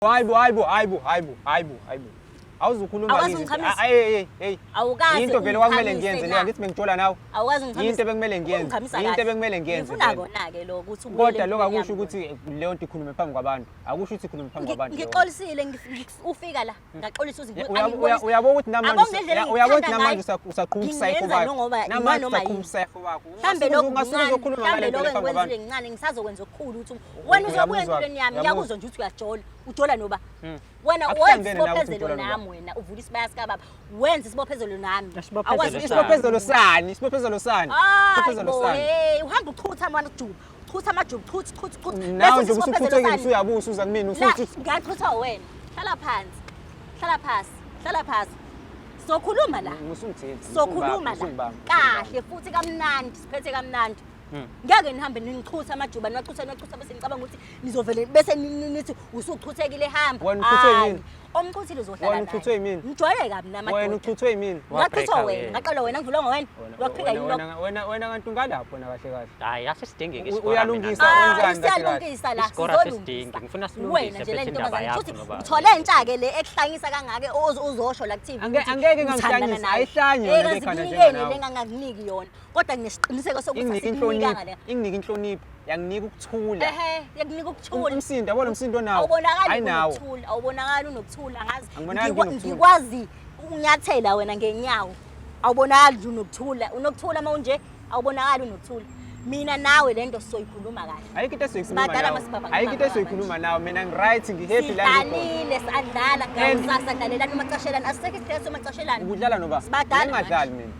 Hayibo. Awuzukhuluma hey. Awukazi. Into vele kwakumele ngiyenze le ngithi bengijola nawe. Awukazi ngichamisa. Into bekumele ngiyenze. Into bekumele ngiyenze. Ngifuna kona ke lokho ukuthi kodwa lokho akusho ukuthi leyo nto ikhulume phambi kwabantu. Akusho ukuthi ikhulume phambi kwabantu. Ngixolisile ufika la. Ngaxolisa uyabo ukuthi namanje usaqhubeka isayiko bakho. Namanje usaqhubeka isayiko bakho. Mhlambe lokho uzokhuluma ngale lokho engikwenzile ngincane ngisazokwenza okukhulu ukuthi wena uzobuya empilweni yami ngiyakuzwa nje ukuthi uyajola. Ujola noba wena wenza isibophezelo nami wena uvula isibaya sika baba wenza isibophezelo nami akwazi isibophezelo sani hey uhamba uchutha amajubu uchutha amajubu chuthi nawe nje usuchuthe usuyabusa uza kumina usuthi ngachutha wena hlala phasi sokhuluma la sokhuluma la kahle futhi kamnandi siphethe kamnandi ngeke nihambe ningichutha amajuba niwachutha bese ngicabanga ukuthi nizovele bese nithi usuchuthekile hamba omchuthile uzohlala wena uchuthwe yimini ngijwayele kabi namadoda wena uchuthwe yimini ngachutha wena ngaqala wena ngivulwa ngowena waphika yini wena kanti ungalapho na kahle kahle hayi asesidinge ke uyalungisa wenzani siyalungisa la sizolungisa ngifuna silungise bese indaba yakho ngoba uthole entsha ke le ekuhlangisa kangake uzosho la ku-TV angeke ngangihlangisa ayihlanye yona ekhanda njengana le ngangakuniki yona kodwa nginesiqiniseko sokuthi inginika inhlonipho yanginika ukuthula yakunika ukuthula umsindo yabona umsindo nawo awubonakali unokuthula ngazi ngikwazi unyathela wena ngenyawo awubonakali nje unokuthula manje awubonakali unokuthula mina nawe lento sizoyikhuluma kahle ayikho into esizoyikhuluma nawe mina ngiright ngihappy la sidlalile sadlala ngasasa dlalelana umacashelana asisekho isikhathi somacashelana ukudlala noba ngingadlali mina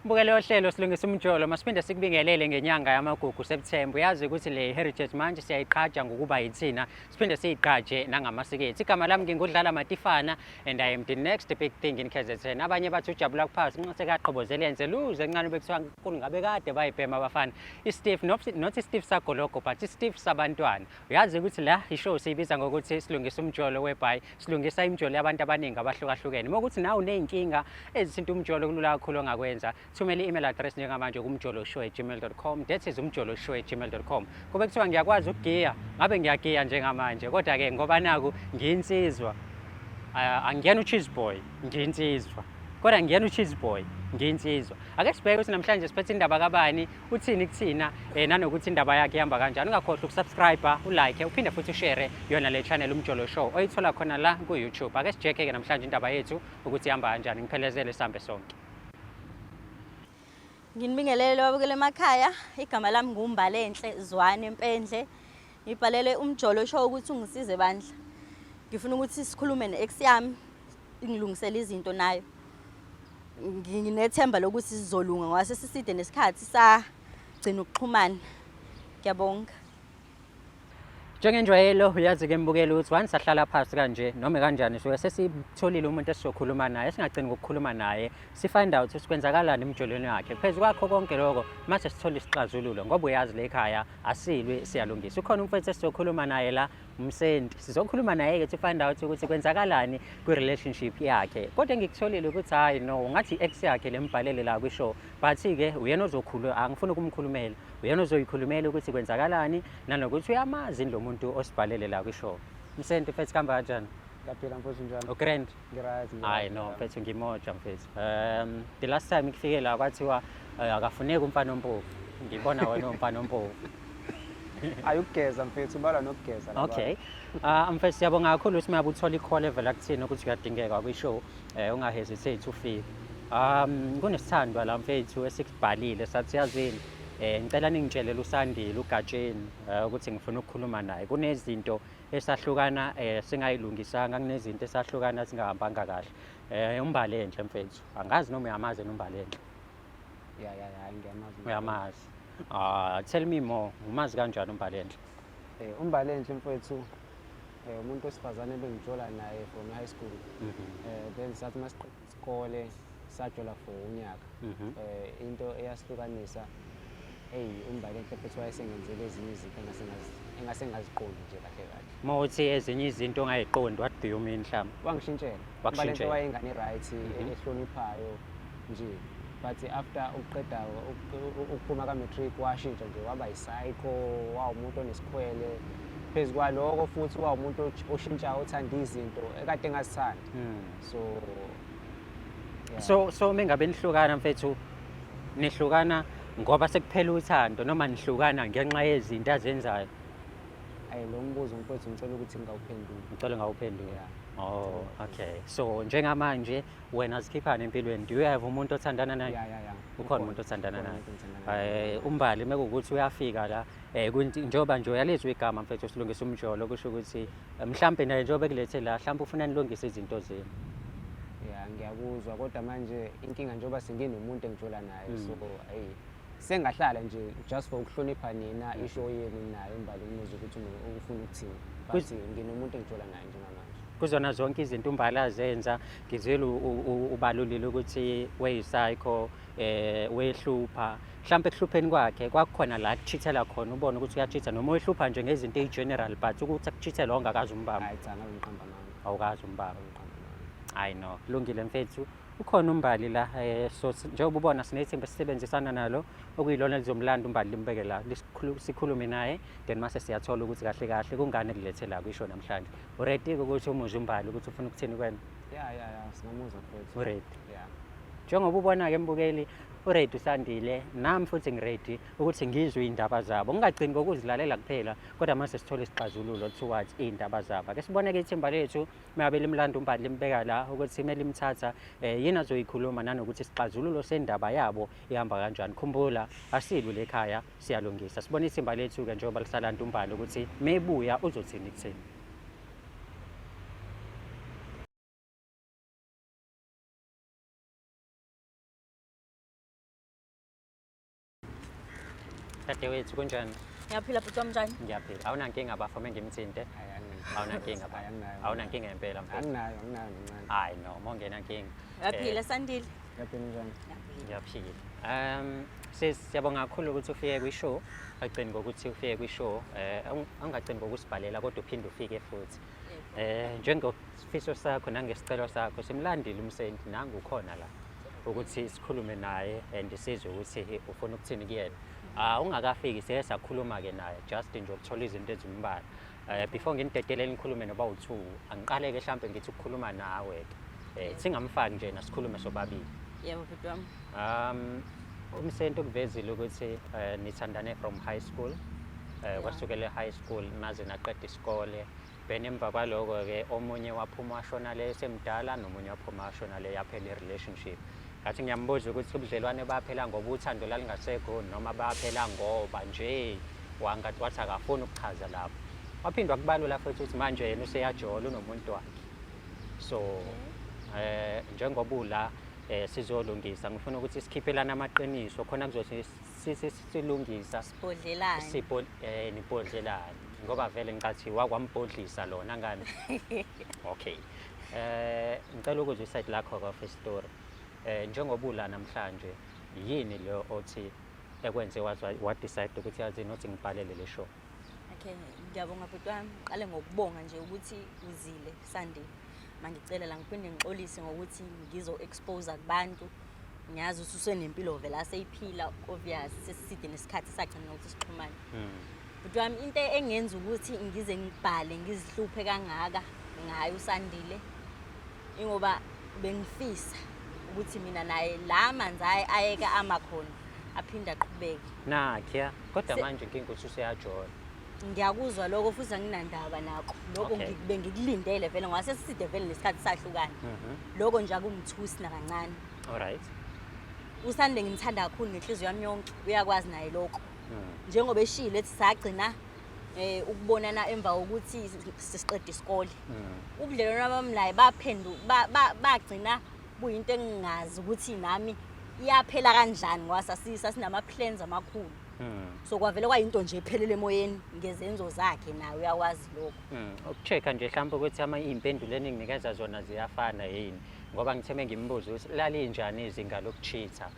Bukele ohlelo silungisa umjolo masiphinde sikubingelele ngenyanga yamagugu September uyazi ukuthi le heritage manje siyayiqhaja ngokuba yithina siphinde siyiqhaje nangamasiko ethu igama lami ngingudlala Matifana and I am the next big thing in KZN abanye bathi ujabula kuphasi nxa sekaqhobozela yenze luze encane bekuthiwa nkulu ngabe kade bayibhema abafana iSteve not Steve Sagologo but Steve sabantwana uyazi ukuthi la ishow siyibiza ngokuthi silungisa umjolo webhayi silungisa imjolo yabantu abaningi abahlukahlukene mokuthi nawe uneyinkinga ezithinta umjolo kulula kakhulu ongakwenza thumela i-email address njengamanje kumjoloshow@gmail.com that is umjoloshow@gmail.com kube kuthiwa ngiyakwazi ukugiya ngabe ngiyagiya njengamanje kodwa ke ngoba naku ngiyinsizwa angiyena ucheese boy ngiyinsizwa kodwa ngiyena ucheese boy ngiyinsizwa ake sibheke ukuthi namhlanje siphethe indaba kabani uthini kuthina nanokuthi indaba yakhe ihamba kanjani ungakhohlwa ukusubscribe ulike uphinde futhi ushare yona le channel umjolo show oyithola khona la ku YouTube ake sijeke ke namhlanje indaba yethu ukuthi ihamba kanjani ngiphelezele sambe sonke Nginibingelele wabukele emakhaya igama lami nguMbalenhle Zwane Mpendle ngibhalele umjolo show ukuthi ungisize bandla ngifuna ukuthi sikhulume neex yami ingilungisele izinto nayo nginethemba lokuthi sizolunga ngoba sesiside nesikhathi sagcina ukuxhumana ngiyabonga Njengenjwayelo uyazi ke mbukela ukuthi once ahlala phansi kanje noma kanjani so sesitholile umuntu esizokhuluma naye singagcini ngokukhuluma naye si find out sikwenzakalani emjolweni wakhe phezulu kwakho konke lokho mase sithola isixazululo ngoba uyazi le ekhaya asilwe siyalungisa ukhona umfethu esizokhuluma naye la umsendi sizokhuluma naye ke to find out ukuthi kwenzakalani kwi relationship yakhe kodwa ngikutholile ukuthi hayi no ungathi ex yakhe lembhalele la kwi show but ke uyena ozokhuluma angifuni ukumkhulumela uyena ozoyikhulumela ukuthi kwenzakalani nanokuthi uyamazi lo muntu osibhalele la kwi show msendi mfethu kamba kanjani ngaphela mfowethu njalo ugrand ngiright hayi no mfethu ngimoja mfethu the last time ngifike la kwathiwa akafuneki umfana ompofu ngibona wena umfana ompofu ayugeza mfethu ubala nokugeza la okay mfethu siyabonga kakhulu ukuthi maye uthola i-call level akuthini ukuthi uyadingeka kwi show ungahesitate ufike kunesithandwa la mfethu esikubhalile sathi yazini ngicela ningitshelele uSandile uGatsheni ukuthi ngifuna ukukhuluma naye kunezinto esahlukana singayilungisanga kunezinto esahlukana singahambanga kahle uMbalenhle mfethu angazi noma uyamazi uMbalenhle ya ngiyamazi uyamazi tell me more umazi kanjani uMbalenhle uMbalenhle mfethu umuntu osifazane bengijola naye from high school then sathi masiqeda isikole sajola for unyaka into eyasihlukanisa uMbalenhle futhi wayesengenzele ezinye izinto engasengazi engase ngaziqondi nje kahle kahle. Mawuthi ezinye izinto ongayiqondi, what do you mean mhlawumbe? Wangishintshela. Wakushintshela. Wayengane right ehloniphayo nje. But after uqeda ukuphuma ka-matric washintsha nje waba yi-psycho, wawumuntu onesikhwele. Phezu kwaloko futhi wawumuntu oshintshayo othanda izinto ekade engazithandi. So yeah. So mengabe nihlukana mfethu, nihlukana ngoba sekuphela uthando noma nihlukana ngenxa yezinto azenzayo? Lo mbuzo mfethu ngicela ukuthi ngawuphendule. Ngicela ngawuphendula. Yeah. Oh, okay. So njengamanje wena sikhiphana empilweni, do you have umuntu othandana naye? Yeah. Ukhona umuntu othandana naye. Umbali mekuwukuthi uyafika la njengoba nje uyalizwe igama mfethu silungisa umjolo kusho ukuthi mhlambe naye njengoba kulethe la mhlambe ufuna nilungise izinto zenu. Yeah, ngiyakuzwa kodwa manje inkinga njengoba senginomuntu engijola naye so sengahlala nje just for ukuhlonipha nina isho yenu naye umbali umuzwe ukuthi ufuna ukuthini. But nginomuntu engijola naye njengamanje. Kuzona zonke izinto umbali azenza ngizwele ubalulile ukuthi weyipsycho wehlupha mhlambe ekuhlupheni kwakhe kwakukhona la kuchithela khona ubone ukuthi uyachiitha noma wehlupha nje ngezinto ezigeneral but ukuthi akuchithela ongakazi umbamba. Hayi cha ngabe ngiqamba manje. Awukazi umbamba. I know. Lungile mfethu. Ukhona umbali la so njengoba ubona sinethimba sisebenzisana nalo okuyilona lizomlanda umbali limbeke la sikhulume naye then mase siyathola ukuthi kahle kahle kungane kulethela kwisho namhlanje. Uready ukuthi umuzwe umbali ukuthi ufuna ukuthini kwena? Yeah, sinamuzwa mfethu. Uready. Yeah. Njengoba ubona ke mbukeli uReady Sandile nami futhi ngiready ukuthi ngizwe indaba zabo ngingagcini ngokuzilalela kuphela kodwa mase sithole isixazululo towards indaba zabo ake sibone ke ithemba lethu mayabe limlanda umbali limbeka la ukuthi imeli imthatha yena azoyikhuluma nanokuthi isixazululo sendaba yabo ihamba kanjani khumbula asilwe lekhaya siyalungisa sibone ithemba lethu ke njengoba lisalanda umbali ukuthi mebuya uzothini kuthini. Tade wethu kunjani? Ngiyaphila bhuti wami njani? Ngiyaphila. Awunankinga abafome ngimthinte? Awunankinga ba? Awunankinga ngempela mfethu? Anginayo ngincane. Hayi no, mongena nkinga. Uyaphila Sandile? Yaphila njani? Ngiyaphila. Siyabonga kakhulu ukuthi ufike kwishow. Agcini ngokuthi ufike kwishow. Angagcini ngokusibhalela kodwa uphinde ufike futhi. Njengosifiso sakho nangesicelo sakho simlandile umsendi nangu ukhona la ukuthi sikhulume naye and sizwe ukuthi ufuna ukuthini kuyena. Ungakafiki siye sakhuluma ke naye just nje ukuthola izinto ezimbalwa. Before nginidedelele ngikhulume noba u2 angiqale ke mhlambe ngithi ukukhuluma nawe ke. Singamfaki nje nasikhulume sobabili. Yebo bhuti wami. Umsento kuvezile ukuthi nithandane from high school. Kwasukela high school maze naqeda isikole. Benemva kwaloko ke omunye waphuma washona le semdala nomunye waphuma washona le yaphela relationship. Ngathi ngiyambuza ukuthi ubudlelwane baphela ngoba uthando lalingasekho noma baphela ngoba nje wangathi wathi akafuni ukuchaza lapho. Waphindwa kubalula futhi ukuthi manje yena useyajola unomuntu wakhe. So njengoba ula sizolungisa ngifuna ukuthi sikhiphelana amaqiniso khona kuzothi silungisa sibhodlelane. Nibhodlelane ngoba vele ngicathi wakwambhodlisa lona ngani. Okay. Ngicela ukuzwa iside lakho ka first story. Njengoba ula namhlanje yini le othi ekwenze wa decide ukuthi yazi nothi ngibhalele le show. Okay, ngiyabonga bhuti wami. Qale ngokubonga nje ukuthi uzile Sandile. Mangicela la ngiphinde ngixolise ngokuthi ngizo expose kubantu. Ngiyazi ukuthi usenempilo vela aseyiphila obvious sesiside nesikhathi sagcina ukuthi sixhumane. Bhuti wami into engenza ukuthi ngize ngibhale ngizihluphe kangaka ngayo uSandile ingoba bengifisa ukuthi mina naye la manzi ayeka amakhona aphinda aqhubeke nakhe kodwa manje inkinga ukuthi useyajola. Ngiyakuzwa lokho futhi anginandaba nakho lokho bengikulindele vele ngoba sesiside vele nesikhathi sahlukana lokho nje akungithusi na kancane. Alright. uSandile ngimthanda kakhulu ngenhliziyo yami yonke uyakwazi naye lokho njengoba eshile ethi sagcina ukubonana emva kokuthi sisiqeda isikole ubudlelwano bami naye baphenduka bagcina kuyinto engingazi ukuthi nami iyaphela kanjani ngoba sasinama plans amakhulu. So kwavele kwayinto nje ephelele emoyeni ngezenzo zakhe nawe uyakwazi lokho. Ukuchecka nje mhlawumbe ukuthi impendulo eninginikeza zona ziyafana yini ngoba ngitheme ngimbuza ukuthi lali njani izinga lokuchitha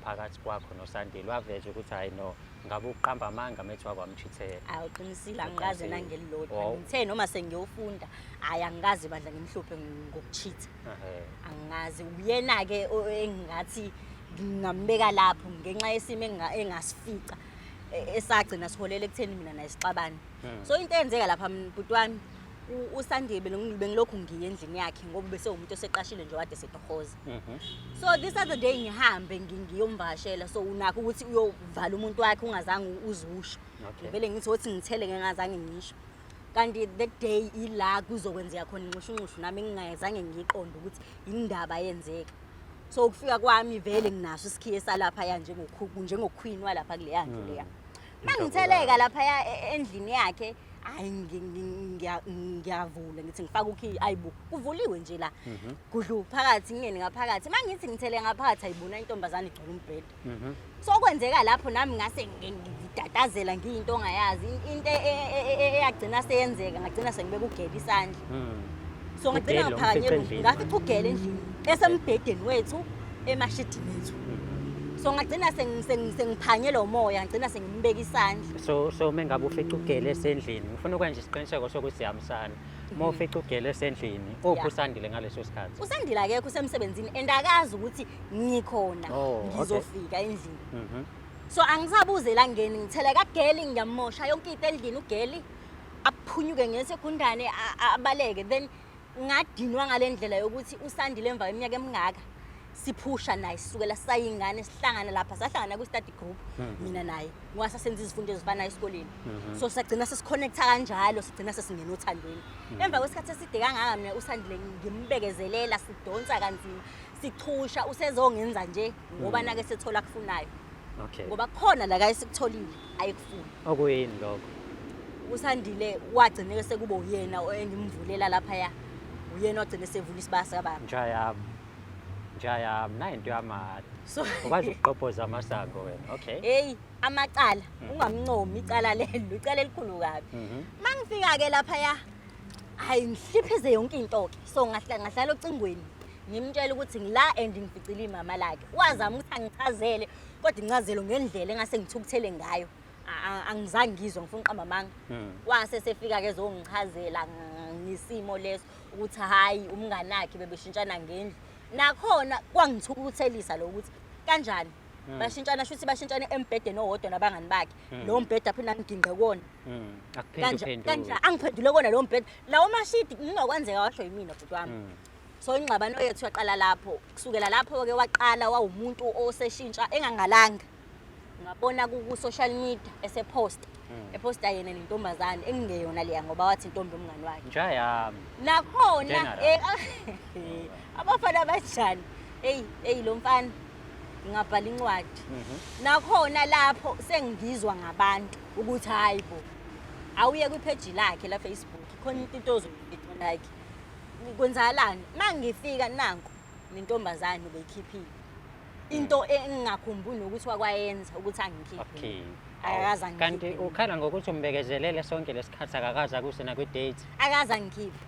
phakathi kwakho noSandile waveza ukuthi hayi no ngabe uqamba amanga methiwa kwamchithela. Awu qinisile angikaze nangelilodwa. Ngithe noma sengiyofunda hayi angikaze bandla ngimhluphe ngokuchitha. Angazi uyena ke engathi ngingambeka lapho ngenxa yesimo engasifica esagcina siholele ekutheni mina naye sixabane. So into eyenzeka lapha mbhuti wami uSandile bengilokhu ngiye endlini yakhe ngoba bese umuntu oseqashile nje wade setohoza. So this other day ngihambe ngiyomvashela so unakho ukuthi uyovala umuntu wakhe ungazange uzusho. Vele ngithi othi ngithele ngingazange ngisho. Kanti that day ila kuzokwenzeka khona inxushunxushu nami ngingayezange ngiqonde ukuthi indaba yenzeka. So ukufika kwami vele nginaso isikhiye salapha ya njengoqueen walapha kule yandlu leya. Mangitheleka lapha endlini yakhe hayi ngiyavula ngithi ngifaka ukhiyi ayibu kuvuliwe nje la kudlu phakathi ngene ngaphakathi mangithi ngithele ngaphakathi ayibona intombazana igcwele umbhede. So kwenzeka lapho nami ngase ngidatazela ngiyinto ongayazi into eyagcina seyenzeka ngagcina sengibeka ugele isandla. So ngagcina ngaphakanyela ngafica ugele endlini esembhedeni wethu emashidini ethu. So ngagcina sengiphanyela umoya ngagcina sengimbeka isandla. So mengabe ufica ugele esendlini ngifuna ukwenza isiqiniseko sokuthi siyamsana. Uma ufica ugele esendlini uSandile ngaleso sikhathi. uSandile akekho usemsebenzini andakazi ukuthi ngikhona ngizofika endlini. So angisabuze la ngeni ngithele kageli ngiyamosha yonke into endlini ugeli aphunyuke ngesegundane abaleke then ngadinwa ngalendlela yokuthi uSandile emva kweminyaka emingaka siphusha naye sisukela sayingane sihlangana lapha sahlangana ku study group mina naye ngwasa senza izifundo ezifana esikoleni. So sagcina sesiconnecta kanjalo sigcina sesingena uthandweni. Emva kwesikhathi eside kangaka mina uSandile ngimbekezelela sidonsa kanzima sichusha usezongenza nje ngoba nake sethola kufunayo. Ngoba khona la kayi sikutholile ayikufuni. Okuyini lokho? uSandile wagcina sekuba uyena engimvulela lapha ya uyena ogcina sevula isibasa kababa. Njaya mina into yamali. So ukwazi ukuqophoza amasango wena. Okay. Hey amacala ungamncomi icala lelo icala elikhulu kabi. Mangifika ke lapha ya hayi ngihlipheze yonke into ke. So ngahlala ocingweni ngimtshela ukuthi ngila and ngificile imama lakhe. Wazama ukuthi angichazele kodwa incazelo ngendlela engase ngithukuthele ngayo. Angizange ngizwe ngifuna uqamba amanga. Wase sefika ke zongichazela ngisimo leso ukuthi hayi umngane wakhe bebeshintshana ngendlu. Nakhona kwangithukuthelisa lo ukuthi kanjani bashintshana shuthi bashintshana embhedeni owodwa nabangani bakhe lo mbhede aphina ngiginqe kuona kanjani angiphendule kona lo mbhede lawo mashidi ngingakwenzeka washo yimina futhi wami. So ingxabano yethu yaqala lapho kusukela lapho ke waqala wawumuntu oseshintsha engangalanga ngabona ku social media esepost eposta yena nentombazane engingeyona leya ngoba wathi intombi umngani wakhe njaya nakhona abafana bajani hey lo mfana ngingabhala incwadi nakhona lapho sengizwa ngabantu ukuthi hayibo awuye kwipage lakhe la Facebook khona into ozoyibona yakhe kwenzakalani mangifika nanku nentombazane ubeyikhiphile into engingakhumbuli nokuthi wakwayenza ukuthi angikhiphe. Akaza ngikhiphe. Kanti ukhala ngokuthi umbekezelele sonke lesikhathi akakaza kusena kwi date. Akaza ngikhiphe.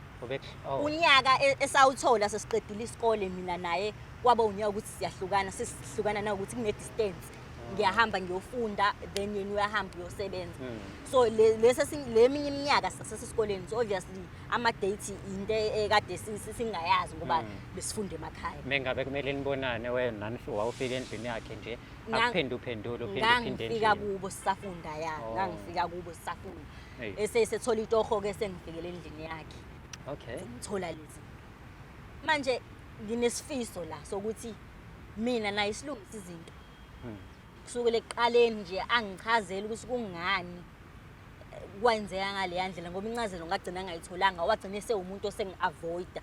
Unyaka esawuthola sesiqedile isikole mina naye kwaba unyaka ukuthi siyahlukana sesihlukana na ukuthi kune distance. Ngiyahamba ngiyofunda then yena uyahamba uyosebenza. So leminye iminyaka sasesikoleni so obviously ama dates into ekade singayazi ngoba besifunda emakhaya. Mengabe kumele nibonane wena nani wawufika endlini yakhe nje akuphenduphendula uphinde ngifika kubo sisafunda ya ngangifika kubo sisafunda esethola itoho ke sengifikele endlini yakhe. Okay. Ngithola lezi manje nginesifiso la sokuthi mina naye isilungisa izinto kusukela eqaleni nje angichazela ukuthi kungani kwenzeka ngale yandlela ngoba incazelo ngagcina ngayitholanga wagcina sewumuntu osengiavoida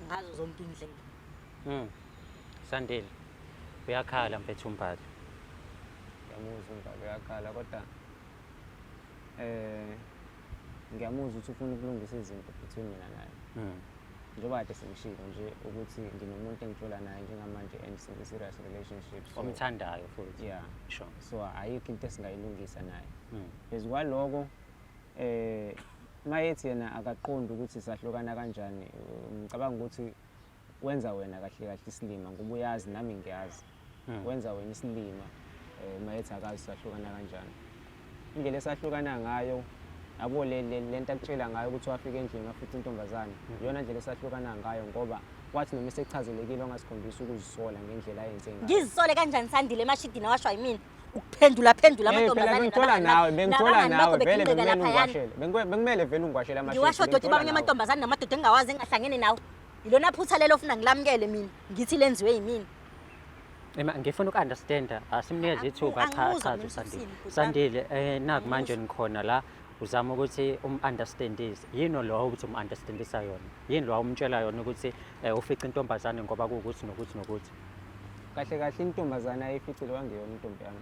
ngazo zonke indlela. Sandile uyakhala mfethu umbhali. Ngiyamuzwa umbhali uyakhala kodwa ngiyamuzwa ukuthi ufuna ukulungisa izinto between mina naye. Njengoba kade sengishilo nje ukuthi nginomuntu engijula naye njengamanje and serious relationship omthandayo futhi. Yeah, sure. So ayikho into esingayilungisa naye. Phezu kwaloko mayethi yena akaqondi ukuthi sahlukana kanjani ngicabanga ukuthi wenza wena kahle kahle isilima ngoba uyazi nami ngiyazi wenza wena isilima mayethi akazi sahlukana kanjani. Indlela esahlukana ngayo yabo lento akutshela ngayo ukuthi wafika endlini ngafuthi intombazane iyona ndlela esahlukana ngayo ngoba wathi noma esechazelekile ongasikhombisa ukuzisola ngendlela ayenze ngayo. Ngizisole kanjani Sandile emashidini awashwa yimina ukuphendula amantombazane ngithola nawe vele bekumele vele ungwashela amashidini. Ngiwasho doti babanye amantombazane namadoda engawazi engahlangene nawo. Ilona phutha lelo ufuna ngilamukele mina ngithi lenziwe yimina. Ngifuna uku-understanda simnikeze ithuba cha Sandile naku manje nikhona la uzama ukuthi understandise yini lo ukuthi understandisa yona yini lo umtshela yona ukuthi ufica intombazane ngoba kuukuthi nokuthi kahle intombazane ayificile wangeyona intombi yami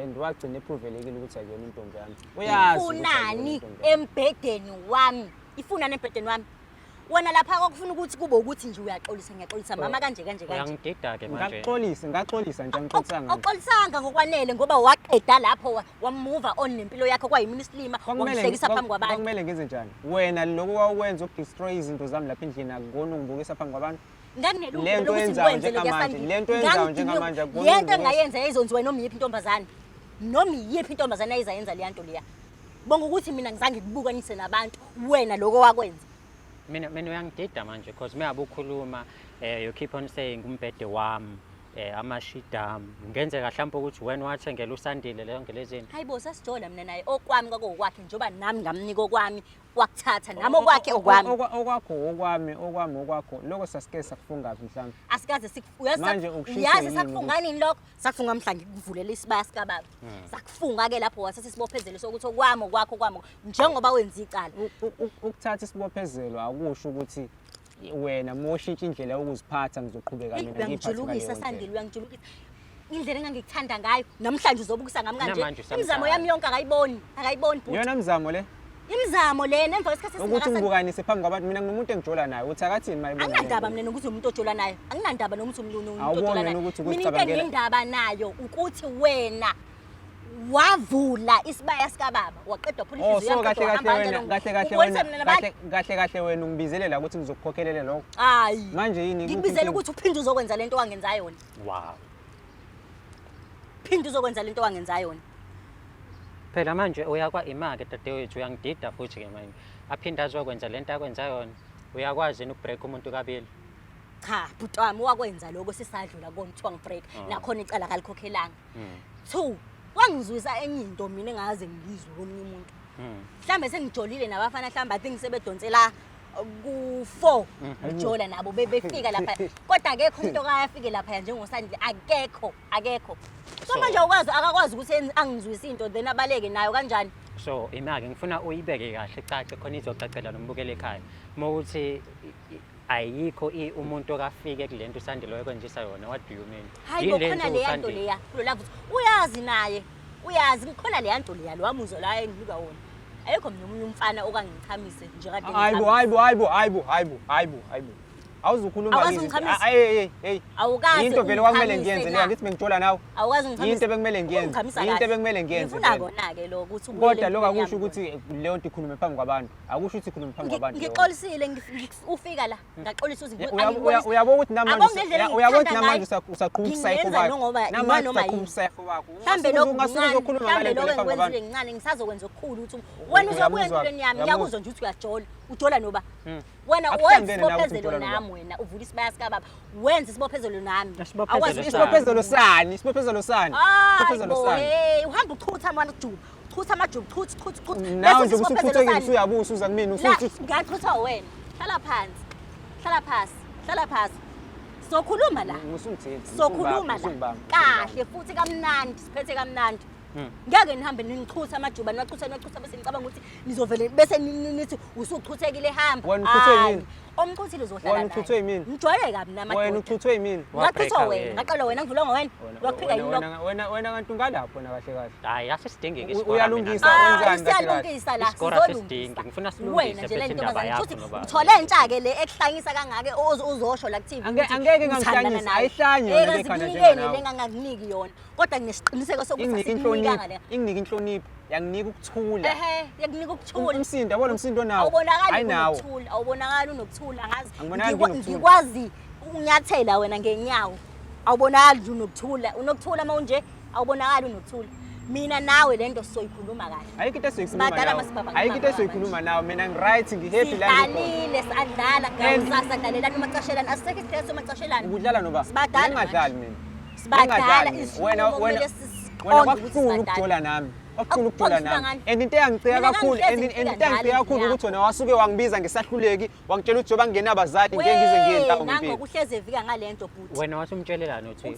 and wagcina eprovelekile ukuthi akuyona intombi yami. Uyazi ufunani embhedeni wami wena lapha kokufuna ukuthi kube ukuthi nje ngiyaxolisa mama kanje uyangidida ke manje ngaxolisa nje ngixolisanga oxolisanga ngokwanele ngoba waqeda lapho wamuva on nempilo yakhe kwayimini isilima wangihlekisa phambi kwabantu. Kumele ngenze njani wena lokho wawenza ukudestroy izinto zami lapha endlini akubona ungibukisa phambi kwabantu. Lento yenzayo njengamanje lento engayenza yayizonziwa noma iyiphi intombazane ayizayenza le nto leya. Bonga ukuthi mina ngizange ngibukanise nabantu wena lokho wakwenza. Mina uyangidida manje because meyabe ukhuluma you keep on saying umbhede wami amashidam ngenzeka mhlawumbe ukuthi wena wathengela uSandile leyo ngelezini. Hayibo sasijola mina naye okwami kwakuwakhe njoba nami ngamnika okwami wakuthatha nami okwakhe okwami okwakho lokho sasike sakufunga phi mhlawumbe asikaze uyazi sakufunga nini lokho sakufunga mhla ngikuvulela isibaya sika baba sakufunga ke lapho wasase sibophezelo sokuthi okwami okwakho njengoba wenza icala ukuthatha isibophezelo akusho ukuthi wena moshintsha indlela yokuziphatha ngizoqhubeka mina ngiyiphatha Sandile uyangijulukisa indlela engangikuthanda ngayo namhlanje uzobukisa ngami kanje imizamo yami yonke akayiboni yona imizamo lena emva kwesikhathi ukuthi ngibukanise phambi kwabantu mina ngumuntu engijola naye uthi akathini mayibona anginandaba mina nokuthi umuntu ojola naye anginandaba nokuthi umuntu ojola naye mina into engindaba nayo ukuthi wena wavula isibaya sika baba waqeda phula inhliziyo kahle wena ungibizele la ukuthi ngizokukhokhelele lokho hayi manje yini ngibizele ukuthi uphinde uzokwenza lento wangenza yona phinde uzokwenza lento wangenza yona phela manje uyakwa imake dadewethu uyangidida futhi ke manje aphinda azokwenza lento akwenza yona uyakwazi ukubreak umuntu kabili cha bhuti wami wakwenza lokho sisadlula konithiwa ngibreak nakhona icala kalikhokhelanga 2 wangizwisa enye into mina engaze ngizwe komunye umuntu mhlambe sengijolile nabafana mhlambe I think sebedonsela ku4 ujola nabo befika lapha kodwa akekho umuntu okayafike lapha njengoSandile akekho so manje akakwazi ukuthi angizwise into then abaleke nayo kanjani. So imake ngifuna uyibeke kahle cace khona izocacela nombukele ekhaya mawuthi ayikho umuntu okafike kulento uSandile wayekwenjisa yona what do you mean yini khona le yanto leya kulo love uyazi naye ngikhona le yanto leya lo wamuzo la enginika wona ayikho nomunye umfana okangichamisa nje kade hayibo awuzukhuluma hey into vele kwakumele ngiyenze leyo ngithi bengijola nawe awukazi ngichamisa into bekumele ngiyenze ngifuna kona ke lo ukuthi kodwa lokho akusho ukuthi leyo nto ikhulume phambi kwabantu akusho ukuthi ikhulume phambi kwabantu ngixolisile ufika la ngaxolisa uyabo ukuthi namanje usaqhubisa isayfo wakho mhlambe lokho engikwenzile ngincane ngisazokwenza okukhulu ukuthi wena uzobuya empilweni yami ngiyakuzwa nje ukuthi ujola noba wena wenza isibophezelo nami wena uvula isibaya sika baba wenza isibophezelo nami isibophezelo sani uhamba uchutha amajubu nawe nje usuchuthe usuyabusa uza kumina ngiyachutha wena hlala phasi sokhuluma la kahle futhi kamnandi siphethe kamnandi ngeke nihambe ningichutha amajuba niwachutha bese ngicabanga ukuthi nizovele bese nithi usuchuthekile hamba omchuthile uzohlala wena uchuthwe yimini ngijwayele kabi namadoda wena uchuthwe yimini ngachuthwa wena ngaqala wena ngivula ngowena wakuphika yini lokho wena kanti ungalapho na kahle hayi asidingi ke isikora uyalungisa siyalungisa la sizolungisa ngifuna silungise wena nje indaba yakho uthole entsha ke le ekuhlangisa kangake uzosho la TV angeke ngangihlanyisa ayihlanye yona lekhanda njengana le nganginiki yona kodwa nginesiqiniseko sokuthi inginiki inhlonipho yanginika ukuthula yakunika ukuthula umsindo yabo lomsindo nawo awubonakala unokuthula ngazi ngikwazi unyathela wena ngenyawo awubonakali nje unokuthula unokuthula manje awubonakali unokuthula mina nawe lento sizoyikhuluma kahle ayikho into esizoyikhuluma nawe ayikho into esizoyikhuluma nawe mina ngi-right ngi-happy la sidlalile sadlala ngakusasa dlalelana umacashelana asisekho isikhathi somacashelana ukudlala noba engadlali mina sibadala wena kwakukhulu ukujola nami kwakukhulu ukujola nami and into eyangicika kakhulu and into eyangicika kakhulu ukuthi wena wasuke wangibiza ngisahluleki wangitshela ukuthi joba ngingena abazali ngeke ngize ngiye entawo ngempilo nangokuhleze evika ngalento bhuti wena wasumtshelelani uthi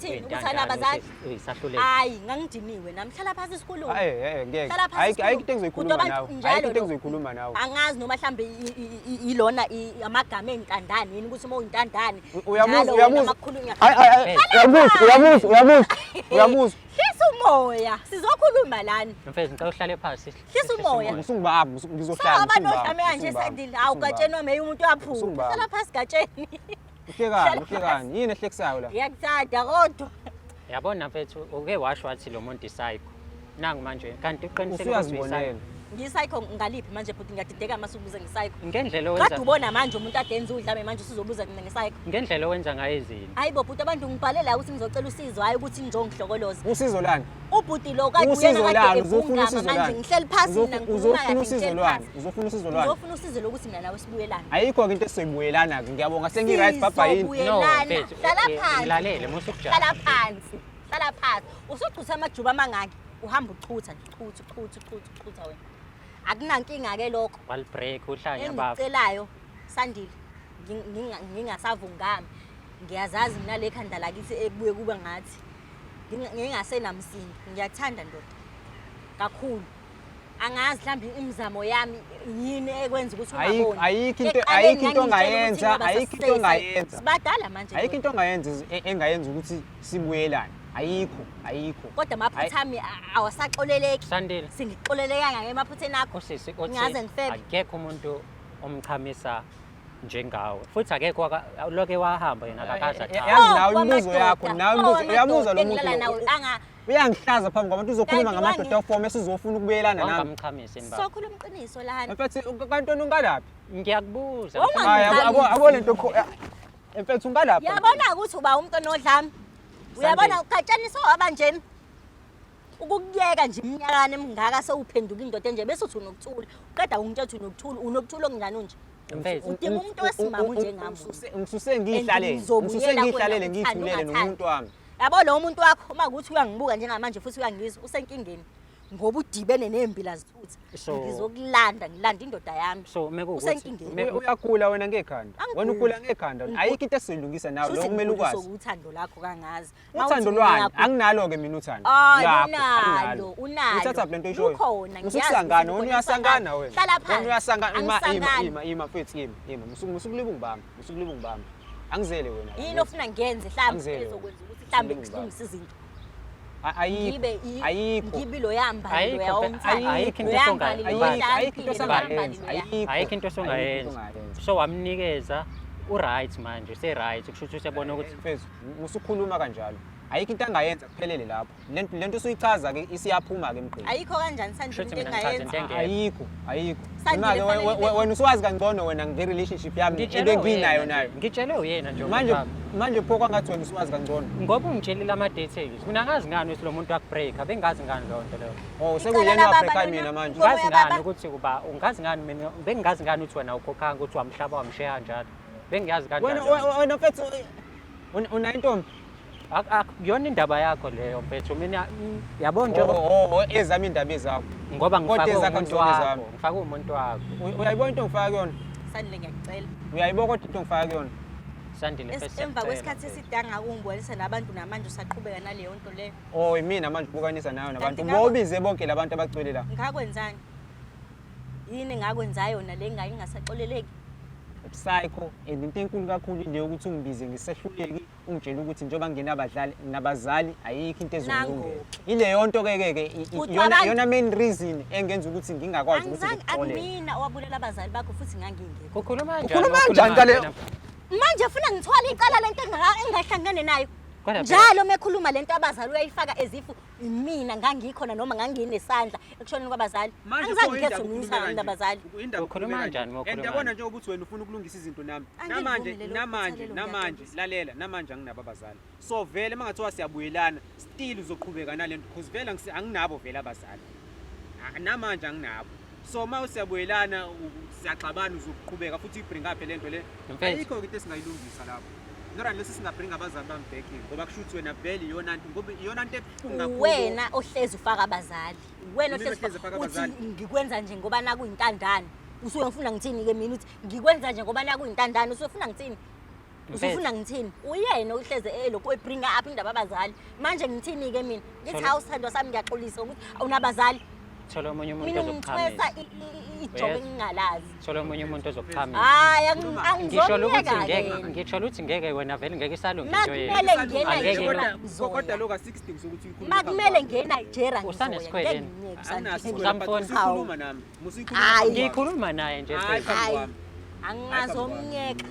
uyisahluleki hayi ngangidiniwe namhlala phansi isikhuluma ngeke ayikho into engizoyikhuluma nawe ayikho into engizoyikhuluma nawe angazi noma mhlambe ilona amagama ey'ntandane yini ukuthi uma uyintandane uyabuza hlisa umoya sizokhuluma lana mfethu ngicela uhlale phansi hlisa umoya ngizongibamba ngizohlala abanodlame kanje sendile awu gatsheni wame umuntu waphupha hlala phasi gatsheni uhlekani yini ehlekisayo la ngiyakuthanda kodwa yabona mfethu uke washo wathi lo muntu isayikho nangu manje kanti uqiniseke usuyazibonela ngisayikho ngaliphi manje futhi ngiyadideka masukubuza ngisayikho ngendlela owenza kade ubona manje umuntu adenza udlame manje usuzobuza mina ngisayikho ngendlela owenza ngayo izinto hayi bo bhuti abantu ngibhalela ukuthi ngizocela usizo hayi ukuthi ngizohlokoloza usizo lani ubhuti lo kade uyena kade evungama manje ngihleli phansi mina uzofuna usizo lwani uzofuna usizo lwani uzofuna usizo lokuthi mina nawe sibuyelane ayikho into esizoyibuyelana ke ngiyabonga sengi-right baba yini no mfethu hlala phansi ngilalele musukujala hlala phansi usuchutha amajuba amangaki uhamba uchutha uchutha wena akunankinga-ke lokho walibreak uhlanya baba engicelayo Sandile ngingasavungami ngiyazazi mina le khanda lakithi ebuye kuba ngathi ngingasenamsindo ngiyathanda ndoda kakhulu angazi mhlawumbe imizamo yami yini ekwenza ukuthi ungaboni ayikho into ongayenza sibadala manje ayikho into ongayenza engayenza ukuthi sibuyelane ayikho kodwa amaphutha ami awasaxoleleki Sandile singixoleleka ngemaphutheni akho usisi ngaze ngifebe akekho umuntu omchamisa njengawe futhi akekho loke wahamba yena akakaza cha yazi nawe imibuzo yakho nawe uyamuza lo muntu uyangihlaza phambi kwabantu uzokhuluma ngamadoda ofome esizofuna ukubuyelana nami ngamchamisa baba sokhuluma iqiniso lana mfethu kantoni ungalaphi ngiyakubuza abo lento mfethu ungalaphi yabona ukuthi uba umuntu onodlame uyabona ugatshaniso abanjeni ukukuyeka nje iminyakane emingaka sewuphenduka indoda enje bese uthi unokuthula uqeda ungitshela uthi unokuthula okunjani unje udinga umuntu wesimama njengami ngisuse ngihlalele ngiyithulele nomuntu wami yabo lo muntu wakho uma ukuthi uyangibuka njengamanje futhi uyangizwa usenkingeni ngoba udibene nezimbi zithutha ngizokulanda ngilanda indoda yami so usenkingeni uyagula wena ngekhanda wena ugula ngekhanda ayikho into esizolungisa nawe lo kumele ukwazi uthando lakho kangazi uthando lwani anginalo ke mina uthando unalo uthatha lento ishoyo usukusangana wena uyasangana wena wena uyasangana ima mfethu ima musukuliba ungibamba angizele wena yini ofuna ngiyenze mhlawumbe ezokwenza ukuthi mhlawumbe ngisilungise izinto ayikho ngibilo yamba lo yawonke ayikho into esongayenza so wamnikeza uright manje right kusho ukuthi uyabona ukuthi mfethu musukhuluma kanjalo ayikho into angayenza kuphelele lapho lento usuyichaza ke isiyaphuma ke emqini ayikho kanjani Sandile into engayenza ayikho wena usuwazi kangcono wena nge-relationship yami into enginayo nayo ngitshele uyena nje manje pho kwangathi wena usuwazi kangcono ngoba ungitshelile ama-details mina ngazi ngani ukuthi lo muntu wakubreaka bengazi ngani loo nto leyo sekuyena wabreaka mina manje ngazi ngani ukuthi kuba ungazi ngani mina bengingazi ngani ukuthi wena ukhokhanga ukuthi wamhlaba wamsheya kanjalo bengiyazi kanjalo wena mfethu unayo intombi akuyona indaba yakho leyo mfethu mina yabona nje ezami indaba ezakho ngoba ngifake umuntu wakho uyayibona into ngifaka kuyona Sandile ngiyacela uyayibona kodwa into ngifaka kuyona Sandile fese emva kwesikhathi esidanga ungibonisa nabantu namanje usaqhubeka naleyo nto leyo imina manje ubukanisa nayo nabantu bobize bonke labantu abagcwele la ngakwenzani yini ngakwenzayo na le ngake ngasaxoleleki psycho and into enkulu kakhulu ile ukuthi ungibize ngisehluleki ungitshela ukuthi njengoba nginabadlali nabazali ayikho into ezolungela ile yonto ke iyona main reason engenza ukuthi ngingakwazi ukuthi ngixole mina owabulela abazali bakho futhi ngangingekho kukhuluma kanjani ngale manje ufuna ngithwala icala lento engahlangene nayo Kodwa phela- njalo mekhuluma lento abazali uyayifaka ezifu mina ngangikhona noma nganginesandla ekushoneni kwabazali angizange ngikhethe umisa mina abazali Ukhuluma kanjani uma ukhuluma Yabona kanje? nje ukuthi wena ufuna ukulungisa izinto nami. Angivumile lokho ukuthathela Namanje ngiyaqolisa. lalela namanje anginabo abazali. So vele mangathiwa siyabuyelana still uzoqhubeka nalento because vele anginabo vele abazali. Namanje anginabo. So uma usiyabuyelana siyaxabana uzoqhubeka futhi ibring up lento le. Mfethu. Ayikho into esingayilungisa lapho. Nora lesi singabring abazali bami back in ngoba kushuthi wena vele iyona nto ngoba iyona nto ebuhlungu kakhulu. wena ohlezi ufaka abazali wena Mina ohlezi ohlezi ufaka uthi abazali. ngikwenza nje ngoba nakuyintandane usuke ngifuna ngithini ke mina uthi ngikwenza nje ngoba nakuyintandane usuke ufuna ngithini usufuna ngithini uyena ohleze lokho ebring up indaba abazali manje ngithini ke mina ngithi hawu sithandwa sami ngiyaxolisa ukuthi awunabazali Thola omunye umuntu mina ngicwesa ozokukhamisa. ijob engingalazi Thola omunye umuntu ozokukhamisa. hayi Ngisho ukuthi angizomyeka ngeke, ngisho ukuthi ngeke wena vele ngeke isalunga into yethu. makumele ngena Angeke Nigeria Kodwa lokho asikudingi sokuthi uyikhulume. makumele ngenigeria Usanesikhwele yini? ngizoya Ukhuluma nami. Hayi. Ngikhuluma naye nje Hayi, mfethu. phambi kwami. angazomyeka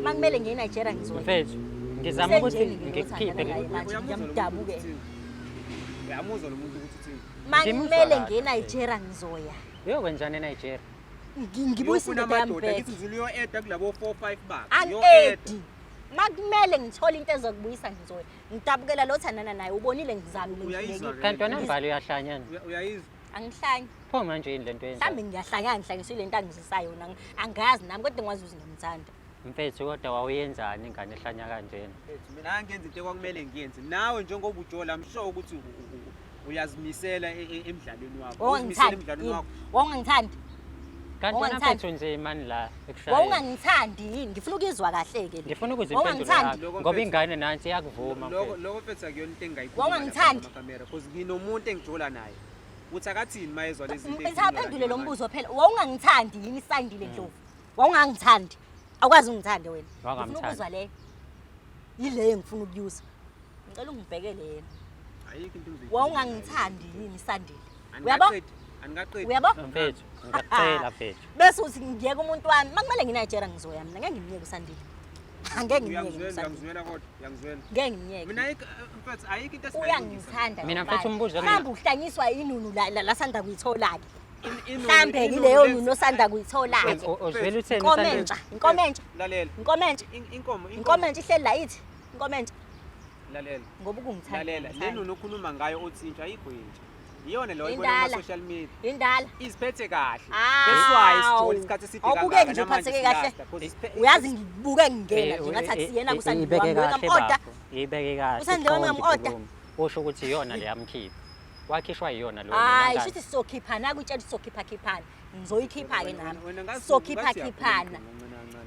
makumele ngenigeria ngizoya Mfethu, ngizama ukuthi ngikukhiphe. ngiyamdabuke Uyamuzwa lo muntu ukuthi uthini? makumele Ngimuzwa kahle. ngenigeria ngizoya Uyokwenzani eNigeria? ngibuyisile into yami back Ngithi uzuliyo eda kulabo 4-5 bak. angiedi makumele ngithole into ezokubuyisa ngizoya ngidabukela lo thandana naye ubonile ngizamile Uyayizwa ngibekile. ke? Kanti wena mbali uyahlanyana. Uyayizwa? angihlanyi Pho manje yini lento yenza? mhlawumbe ngiyahlanya ngihlanyiswe le nto angizisayo yona angazi nami kodwa ngwazi ukuthi ngiyamthanda Mfethu kodwa wawuyenzani ingane ehlanya kanjena? Mina angenza into ekwakumele ngiyenze. Nawe njengoba ujola I'm sure ukuthi uyazimisela emidlalweni wakho. Uzimisela emidlalweni wawungangithandi wakho. wawungangithandi Kanti wena Ungangithandi? mfethu nje mani la ekushaya. wawungangithandi yini ngifuna ukuzwa kahle ke Ngifuna ukuze impendulo Wawungangithandi? yakho ngoba ingane nansi iyakuvuma Lokho mfethu. lokho mfethu akuyona into engayikhuluma. Wawungangithandi? Kamera because nginomuntu engijola naye. Uthi akathini mayezwa lezi zinto. Isaphendule lo mbuzo phela wawungangithandi yini isandile Ndlovu wawungangithandi akwazi ungithande wena ngifuna Wangamthandi. ukuzwa le yile engifuna ukuyuza ngicela ungibhekele yena Ayikho into engizoyikhuluma. wawungangithandi yini isandile uyabo Aningaqedi. uyabo Mfethu, ngiyacela mfethu. bese uthi ngiyeke umuntu wami makumele nginigeria ngizoya mina ngeke ngimiyeke usandile angeke ngimiyeke Uyangizwela usandile uyangizwela kodwa uyangizwela. ngeke ngimiyeke Mina mfethu ayikho into uyangithanda Mina mfethu umbuzo mhlawumbe uhlanyiswa inunu lasanda kuyithola-ke Inunu- mhlawumbe inunu yileyo lezi- nunu osanda kuyithola-ke Uzwela utheni inkomentsha inkomentsha Lalela. inkomentsha Inkomo inkomentsha ihleli la ithi inkomentsha lalela. ngoba ukungithanda Lalela. Lenu nokhuluma ngayo othi intsha ayikho intsha. Iyona lo Indala. ibona social media. indala Iziphethe kahle. Awu. That's why isithola isikhathi eside Awubukeki nje uphatheke kahle. uyazi ngibuke ngingena nje ngathi akusiyena kusandile ibeke wami kahle wami-oda bafo. Ibeke kahle. Usandile wami iqonde ngam'oda. inkulumo. Usho ukuthi iyona le yamkhipha. Wakhishwa iyona lo. hayi shuthi sizokhiphana kutshela sizokhipha-khiphana ngizoyikhipha-ke nami sizokhipha-khiphana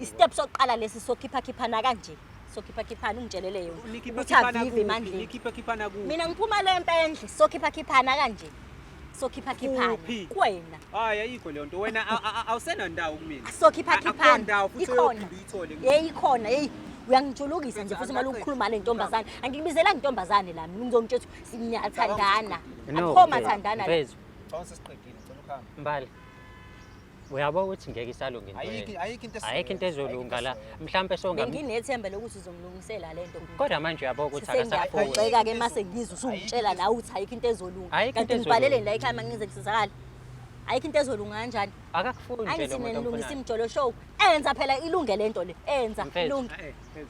istep sokuqala lesi sizokhipha-khiphana kanje sizokhipha-khiphana ungitshelele yona ukuthi avive emandleni Nikhipha-khiphana ku. mina ngiphuma le mpendle sizokhipha-khiphana kanje sizokhipha-khiphana Kuphi? kuwena Hayi ayikho le nto wena awusenandawo kumina. sizokhipha-khiphana Akundawo futhi ikhona uyophinda uyithole. yeyi ikhona yeyi uyangijulukisa nje futhi uma ukhuluma le ntombazane angikubizela ngintombazane la mina ngizongitshela ukuthi siyathandana No, akho mathandana la mfethu, Awusesiqedile ngicela ukhamba. Mbali. Uyabo ukuthi ngeke isalunga into yethu. Ayikho into ezolunga la. Mhlambe songa. benginethemba lokuthi uzongilungisela le nto Kodwa manje uyabo ukuthi akasafuni. sengiyaphoxeka-ke uma sengizwa usungitshela nawe ukuthi ayikho into ezolunga Ayikho into kanti ngibhalele ezolunga. la ekhaya uma ngize ngisizakala ayikho into ezolunga kanjani Akakufundi nje lo angithi muntu nilungisa omfunayo. imjolo show enza phela ilunge le nto le enza Mfethu. ilunge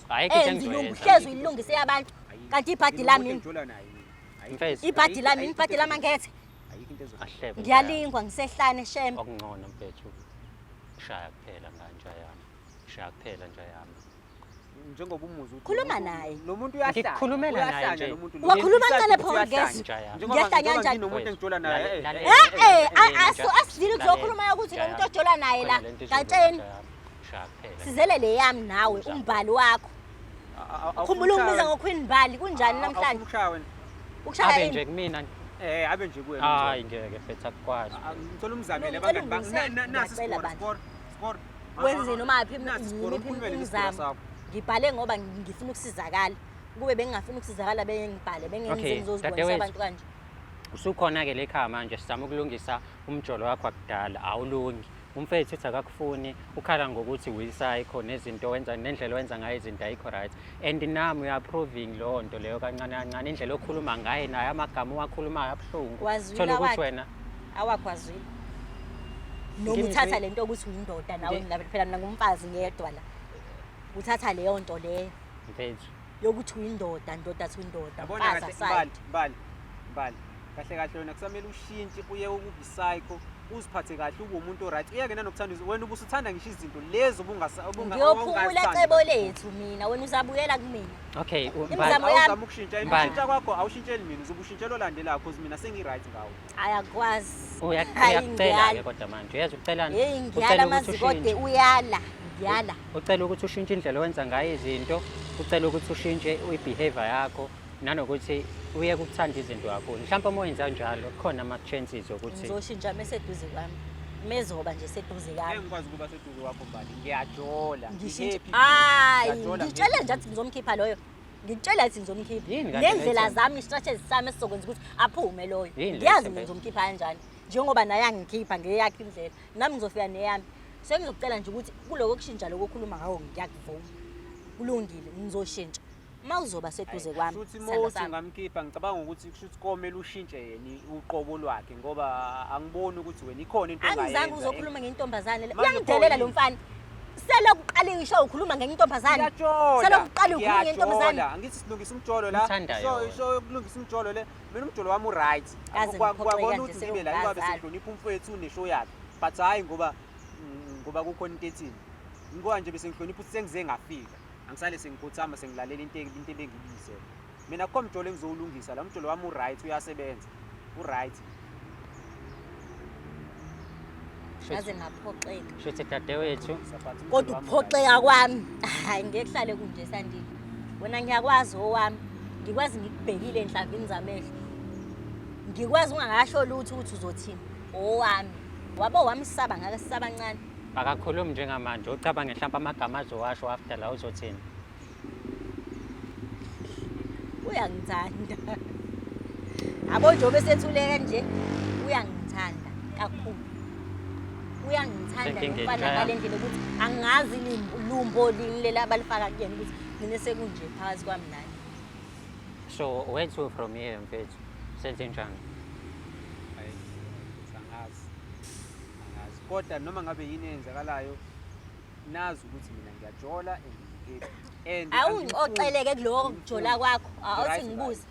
Ayikho into enza ilunge engizoyenza. hlezi uyilungise yabantu kanti ibhadi lami Mfethu. ibhadi lami ibhadi lami angekhethe Ahlebe. ngiyalingwa ngisehlane shembe Okungcono mfethu. Shaya kuphela nganje yami. Shaya kuphela nje yami. Njengoba umuzwa Khuluma naye. Lo muntu uyahlanya. Ngikukhulumela naye Uyahlanya nje. lo muntu lo. Wakhuluma kancane Uyahlanya. pho ngesi Ngiyahlanya ngiyahlanya kanjani Nginomuntu engijola naye. asidile kuzokhuluma ukuthi lo muntu ojola naye la ngatsheni Shaya kuphela. sizele le yami nawe umbhali wakho khumbula ungibiza ngoQueen Mbali kunjani namhlanje Ukushawe. ukushaya Abe yini nje kumina. Abe nje kuwe. Hayi ngeke mfethu akukwazi. Ngicela umzamele Ngicela abangani bami. ungizame, Nasi ngiyacela score bandla. score. wenze noma yaphi Nasi score ukhulumele imizamo isicelo sakho. ngibhale ngoba ngifuna ukusizakala kube bengingafuna ukusizakala bengibhale bengenze Okay, ngizozibonisa dadewethu. abantu kanje Usukhona ke lekhaya manje sizama ukulungisa umjolo wakho akudala awulungi. umfethu uthi akakufuni ukhala ngokuthi uyi-psycho nezinto wenza nendlela owenza ngayo izinto ayikho right and nami uya-approving leyo nto leyo kancane kancane indlela okhuluma ngayo naye amagama owakhulumayo abuhlungu thola ukuthi wena awakwazile noma uthatha lento ukuthi uyindoda nawe phela mina ngumfazi ngedwa la uthatha leyo nto leyo mfethu yokuthi uyindoda athi uyindoda yabona mfazi kahle aside mbali kahle kahle wena kusamele ushintshe uye ubi-psycho uziphathe kahle ube umuntu oright uyeke nanokuthanda wena ubusuthanda ngisho izinto lezi ngiyophumula cebo lethu mina wena uzabuyela kumina okay awuzama ukushintsha kwakho awushintsheli mina uzobushintshela olandelayo because mina sengi-right ngawo ayakwazi uyacela-ke kodwa manje uyazi ucelani yeyi ngiyala mazikode uyala ngiyala ucela ukuthi ushintshe indlela owenza ngayo izinto ucela ukuthi ushintshe i-behavior yakho nanokuthi uye kukuthanda izinto kakhulu mhlawumbe uma wenza njalo khona ama-chances okuthi ngizoshintsha meseduze kwami mezoba nje seduze kwami ngikwazi ukuba seduze kwakho mbali ngiyajola ngitshele nje athi ngizomkhipha loyo ngitshela athi ngizomkhipha nendlela zami i-strategy sami esizokwenza ukuthi aphume loyo ngiyazi mina ngizomkhipha kanjani njengoba naye angikhipha ngeyakhe indlela nami ngizofika neyami sengizocela nje ukuthi kuloko kushintsha lokho okhuluma ngawo ngiyakuvuma kulungile ngizoshintsha mawuzoba seduze kwami futhi mawuthi ngamkhipha ngicabanga ukuthi kushuthi komele ushintshe yena uqobo lwakhe ngoba angiboni ukuthi wena ikhona into ongayenza angizange uzokhuluma ngentombazane le uyangidelela lo mfana selokuqala ngisho ukhuluma ngentombazane selokuqala ukhuluma ngentombazane angithi silungisa umjolo la so kulungisa umjolo le mina umjolo wami u-right kwakona ukuthi ngibe la ingabe sihlonipha umfowethu uneshow yakhe but hayi ngoba kukhona into ethini ngoba nje bese ngihlonipha ukuthi sengize ngafika angisale sengikhuthama sengilalela into ebengibizela mina akukho mjolo engizowulungisa la umjolo wami u-right uyasebenza u-right ngaze ngaphoxeka shuthi dadewethu kodwa ukuphoxeka kwami hayi ngeke hlale kunje Sandile wena ngiyakwazi owami ngikwazi ngikubhekile enhlavini zamehlo ngikwazi ungangasho lutho ukuthi uzothini owami wabo wami sisaba ngake sisaba kancane akakhulumi njengamanje ucabanga mhlawumbe amagama azowasho after la uzothini uyangithanda abo njobe sethuleke nje uyangithanda kakhulu uyangithanda ngifana ngalendlela ukuthi angazi lumbo lini abalifaka kuyena ukuthi ngine sekunje phakathi kwami naye so where to from here mfethu senze njani kodwa noma ngabe yini eyenzakalayo nazi ukuthi mina ngiyajola and awungixoxeleke kuloko kujola kwakho awuthi ngibuze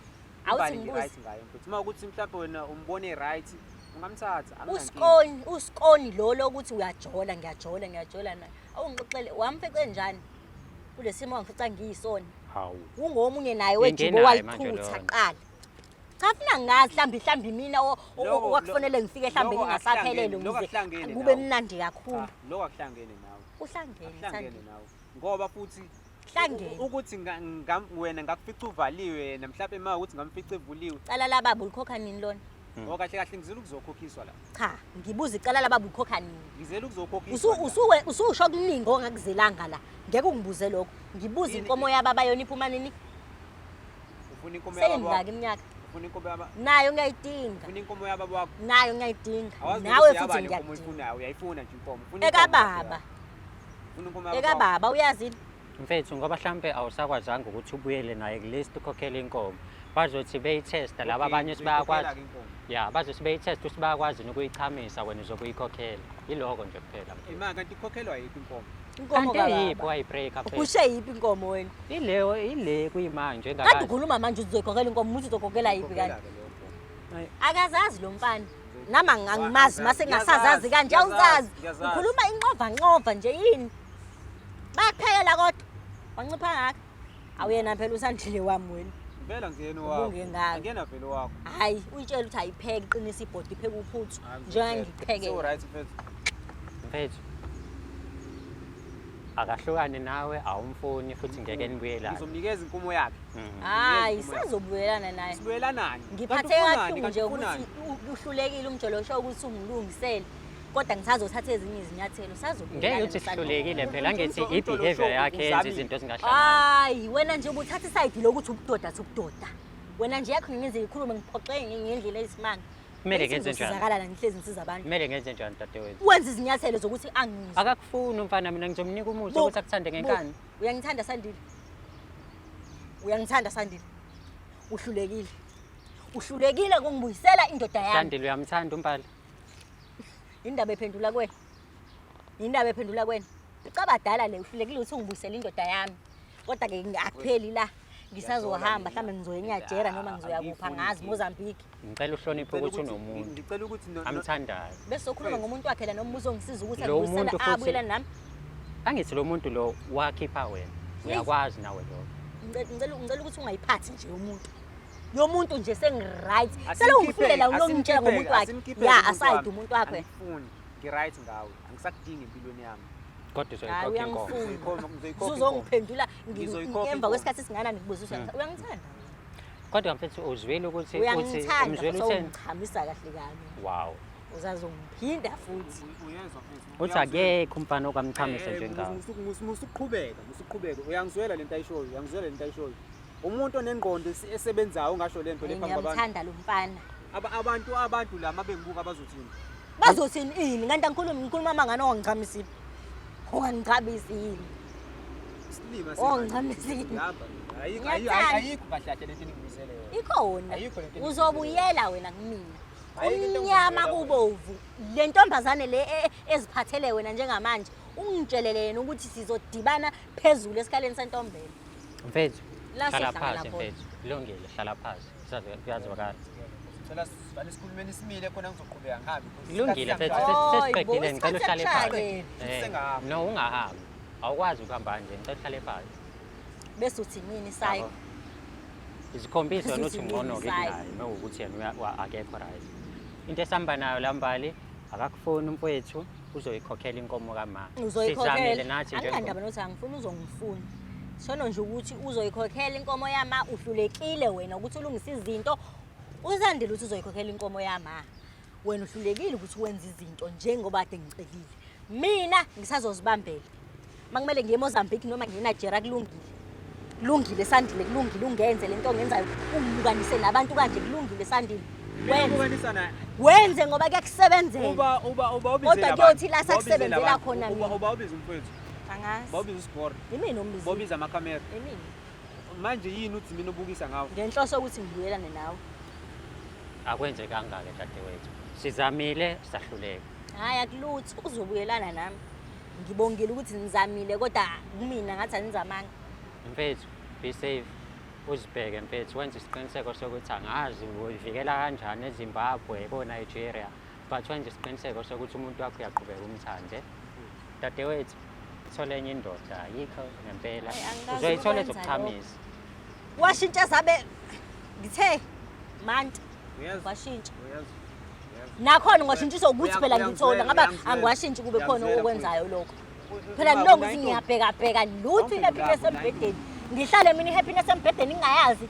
awuthi ngibuze ngayo mfethu uma ukuthi mhlawumbe wena umbone right ungamthatha uskoni lo ukuthi uyajola ngiyajola naye awungixoxele wamfece njani kulesimo wangifica ngiyisona hawu ungomunye naye wejibo wayiphutha qala cha funa ngazi mhlambi mina wakufonele ngifike mhlambi ngingasaphelele ngize kube mnandi kakhulu lokho akuhlangene nawe uhlangene nawe ngoba futhi hlangene ukuthi wena ngakufica uvaliwe namhlanje uma ukuthi ngamfica evuliwe cala lababa ulikhokha nini lona kahle kahle ngizela ukuzokhokhiswa la cha ngibuza icala lababa ulikhokha nini ngizela ukuzokhokhiswa ususho kuningi ongakuzelanga la ngeke ungibuze lokho ngibuza inkomo yababa yona iphuma nini ufuna inkomo yababa sengaka iminyaka ufuna inkomo yababa nayo ngiyayidinga ufuna inkomo yababa wakho nayo ngiyayidinga nawe futhi ngiyayidinga uyayifuna nje inkomo eka baba ufuna inkomo yababa eka baba uyazini mfethu ngoba mhlambe awusakwazanga ukuthi ubuyele naye kulist ukhokhela inkomo bazothi beyitesta laba abanye sibakwazi bazothi beyitesta ukuthi bayakwazi ukuyichamisa wena uzokuyikhokhela yiloko nje kuphela imali kanti ikhokhelwa yiphi inkomo kanti yiphi wayibreaker phela kushe yiphi inkomo wena ile kuyimanje kanti ukhuluma manje uzoyikhokhela inkomo uthi uzokhokhela yiphi kanti akazazi lo mfana nama angimazi mase ngingasazazi kanje awuzazi ukhuluma inqova nje yini bayakuphekela kodwa wancipha ngaka awuyena phela uSandile wami wena vela ngiyena wakho angena vele wakho hayi uyitshela ukuthi ayipheke iqinisa ibhodi ipheke uphuthu njengangipheke so right mfethu akahlukane nawe awumfuni futhi ngeke nibuyelane ngizomnikeza inkomo yakhe hayi sizobuyelana naye sibuyelanani ngiphathe kakhulu nje ukuthi uhlulekile umjolo usho ukuthi ungilungisele kodwa ngisazothatha ezinye izinyathelo ngeke uthi sihlulekile phela ngithi i-behavior yakhe yenza izinto ezingahlangani hayi wena nje ubuthatha iside lokuthi ubudoda wena nje yakho ngiyenze ikhulume ngiphoxeke ngendlela eyisimanga kumele ngenze njani Sizakala la ngihlezi ngisiza abantu. kumele ngenze njani dadewethu Wenza izinyathelo zokuthi angizwe. akakufuni umfana mina ngizomnika umuthi ukuthi akuthande ngenkani Uyangithanda Sandile? Uyangithanda Sandile? Uhlulekile. Uhlulekile ngongibuyisela indoda yami. Sandile uyamthanda umbala Indaba ephendula kuwena. Indaba ephendula kuwena. Ucabadala le uhlulekile ukuthi ungibuyisela indoda yami. Kodwa ke akupheli la. Ngisazohamba mhlambe ngizoya eNyajera noma ngizoya kupha ngazi Mozambique. ngicela uhloniphe ukuthi unomuntu Ngicela ukuthi amthandayo Bese ukhuluma ngomuntu wakhe la noma uzongisiza ukuthi Lo angibuyisela muntu futhi- abuyelana nami. angithi lo muntu lo wakhipha wena uyakwazi nawe lo Ngicela ukuthi ungayiphathi nje umuntu. Lo muntu nje sengiright. Sele Asimkhipheke, ungifile la ulongitshela ngomuntu wakhe. asimkhipheke Ya umuntu asayide wami. umuntu wakhe. Angifuni, ngiright ngawe. Angisakudingi empilweni yami. kodwa Hayi uzoyikhokha inkomo uyangifuna. Ngizoyikhokha Uzongiphendula Ngizoyikhokha ngemva inkomo. kwesikhathi singanani ngibuzisa uyangithanda. kodwa mfethu uzwile ukuthi Uyangithanda umzwelo futhi utheni ungichamisa kahle kabi. wow Uzazongiphinda futhi. Uyezwa mfethu. uthi akekho umfana okamchamise njengawe Musuqhubeka. Uyangizwela lento ayishoyo, uyangizwela lento ayishoyo. Umuntu onengqondo esebenzayo ungasho lento lephambi kwabantu. Ngiyamthanda lo mfana. Abantu la mabengibuka bazothini. Bazothini ini? Kanti ngikhuluma amangane ongicamisile. Ongicamisile. Isilima Ongicamisile. ayikho kahle lento engibuyisele yona. Ikhona. Ayikho lento Uzobuyela wena kumina. Ayikho into Umnyama engizobuyela kubovu. Le ntombazane le eziphathele wena njengamanje. Ungitshelele yena ukuthi sizodibana phezulu esikhaleni sentombela. mfethu La hlala sihlangana phansi khona. mfethu kulungile hlala phansi kuyazwakala Phela sivale isikhulumeni simile khona ngizoqhubeka ngihambe. kulungile mfethu Oy, sesiqedile bo, ngicela uhlale isikhathi phansi akushayile. Sengahamba. no ungahambi awukwazi ukuhamba nje ngicela uhlale phansi Bese uthi mina sayo. isikhombisa wena uthi Sisi ngcono ke sayi. naye mewukuthi yena akekho right into esihamba nayo lambali akakufuni umfowethu uzoyikhokhela inkomo kama Uzoyikhokhela. nathi Angikandaba nothi angifuni uzongifuna. Sono nje ukuthi uzoyikhokhela inkomo yama uhlulekile wena ukuthi ulungise izinto. Usandile ukuthi uzoyikhokhela inkomo yama. Wena uhlulekile ukuthi wenze izinto njengoba ade ngicelile. Mina ngisazozibambela. Makumele ngiye eMozambique noma ngiye eNigeria kulungile. Kulungile Sandile kulungile ungenze lento ongenzayo ungibukanise nabantu kanje kulungile Sandile. Wenze ngoba kuyakusebenzela. Uba Kodwa kuyothi la sakusebenzela khona mina. Uba ubiza umfowethu. Angazi. Bawubiza uSport. Yimini umbizi. Bawubiza amakhamera. Yimini. Manje yini uthi mina ubukisa ngawo? Ngenhloso ukuthi ngibuyelane nawe. akwenze kangaka dadewethu sizamile sahluleka Hayi akulutho uzobuyelana nami. Ngibongile ukuthi nizamile kodwa kumina ngathi anizamanga. mfethu be safe uzibheke mfethu wenza isiqiniseko sokuthi angazi uyivikela kanjani eZimbabwe koNigeria but wenza isiqiniseko sokuthi umuntu wakho uyaqhubeka umthande dadewethu tholenye indoda ayikho ngempela Hayi, angazi uzoyithola ukwenza ezokuqhamisa Washintsha zabe ngithe manje Uyazi? washintsha. Uyazi? Nakhona ngashintshiswa ukuthi phela ngithola ngaba Uyangizwela, angiwashintshi kube khona uyangizwela okwenzayo lokho. Futhi. Phela ngilongo ukuthi ngiyabheka bheka lutho Awukho ihappiness lapho, embedeni. Ngihlale mina ihappiness embedeni ngingayazi.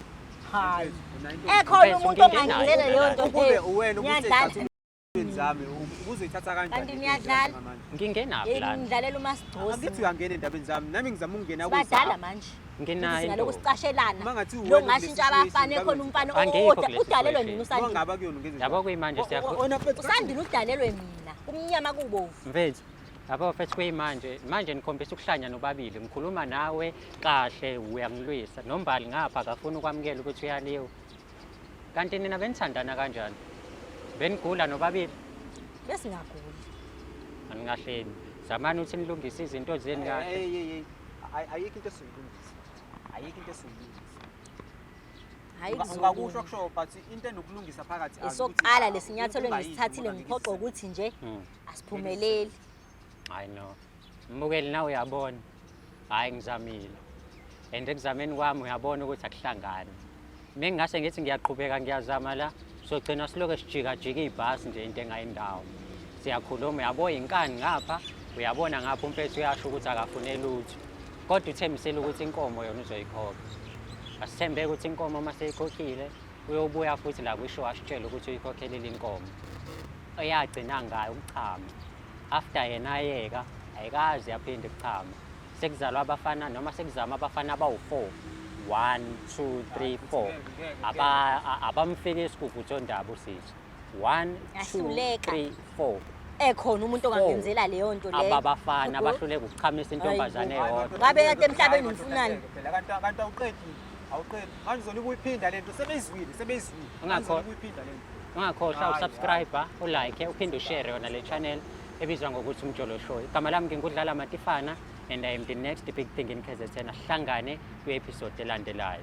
Hayi. Unayinto- Ekhona umuntu Mfethu, ongangilela leyo nto. Ukube uwena Ngiyadlala. ubusezathu zami ubuzoyithatha kanjani? Kanti niyadlala? ngingenaphi lana Ngidlalela uMasigcosi. Angithi uyangena endabeni zami nami ngizama ukungena Badala manje. nginayo Singaloko into sicashelana. Uma ngathi Lo uwena ngashintsha kulesi abafana situation, ekhona umfana Angikho owodwa kulesi udalelwe situation. mina usandile. Ungaba kuyona ungeze yabo kuyimanje Wena mfethu Usandile udalelwe mina. Kumnyama kubovu. mfethu yabo mfethu kuyimanje nikhombisa ukuhlanya nobabili ngikhuluma nawe kahle uyangilwisa nombali ngapha akafuni ukwamukela ukuthi uyaliwa kanti nina benithandana kanjani benigula nobabili Bese ngaguli. aningahleni zamani uthi nilungise izinto zeni kahle ayikho into esiyilungisa. Ayikho into esiyilungisa. Hayi Ungakusho kusho but into enokulungisa phakathi Esokuqala lesinyathelo engisithathile ngiphoqa ukuthi nje Mm. asiphumeleli. I know mbukeli nawe uyabona hayi ngizamile and ekuzameni kwami uyabona ukuthi akuhlangani mengingase ngithi ngiyaqhubeka ngiyazama la sogcina siloke sijika ibhasi nje into engayindawo siyakhuluma uyabo inkani ngapha uyabona ngapha umfethu uyasho ukuthi akafune lutho kodwa uthembisela ukuthi inkomo yona uzoyikhokha asithembeke ukuthi inkomo mase ikhokhile uyobuya futhi la kwisho asitshela ukuthi uyikhokhele inkomo eyagcina ngayo ukuchama after yena ayeka ayikazi yaphinde kuchama sekuzalwa abafana noma sekuzama abafana abawu4 1 2 3 4 abamfike isigubhu sondaba usisi 1 2 Yahluleka. 3 4 ekhona umuntu ongangenzela leyo nto leyo ababafana abahluleka ukuqhamisa intombazane eyodwa. ngabe kade emhlabeni nifunani Phela kanti awuqedi manje uzolike uyiphinda lento sebeyizwile Ungakho- uyiphinda lento Ungakhohlwa usubscribe, ulike, uphinde ushare yona le channel ebizwa ngokuthi Umjolo Show. Igama lami ngingudlala Matifana and I am the next big thing in KZN. Sihlangane kwi-episode elandelayo.